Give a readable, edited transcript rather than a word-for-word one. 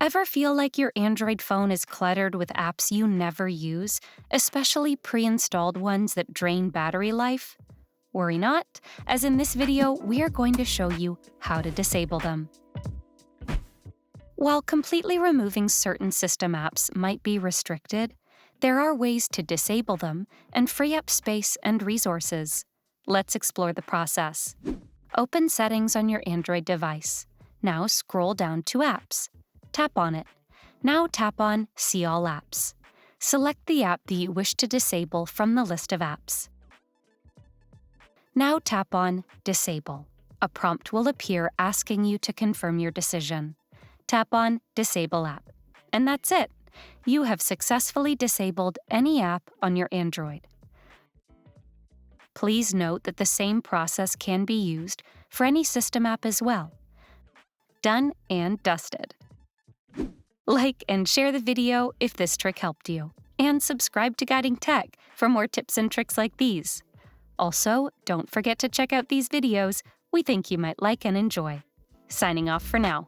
Ever feel like your Android phone is cluttered with apps you never use, especially pre-installed ones that drain battery life? Worry not, as in this video, we are going to show you how to disable them. While completely removing certain system apps might be restricted, there are ways to disable them and free up space and resources. Let's explore the process. Open Settings on your Android device. Now scroll down to Apps. Tap on it. Now tap on See All Apps. Select the app that you wish to disable from the list of apps. Now tap on Disable. A prompt will appear asking you to confirm your decision. Tap on Disable App. And that's it. You have successfully disabled any app on your Android. Please note that the same process can be used for any system app as well. Done and dusted. Like and share the video if this trick helped you, and subscribe to Guiding Tech for more tips and tricks like these. Also, don't forget to check out these videos we think you might like and enjoy. Signing off for now.